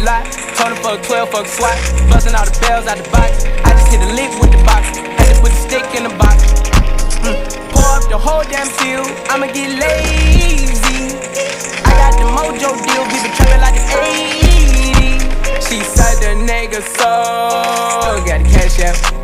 lot. Told him fuck 12, fuck SWAT. Busting all the bells out the box. I just hit a lick with the box. Had to put the stick in the box. Pour up the whole damn field. I'ma get lazy. I got the mojo deal. We been trapping like the 80s. She said the nigga so got the cash out.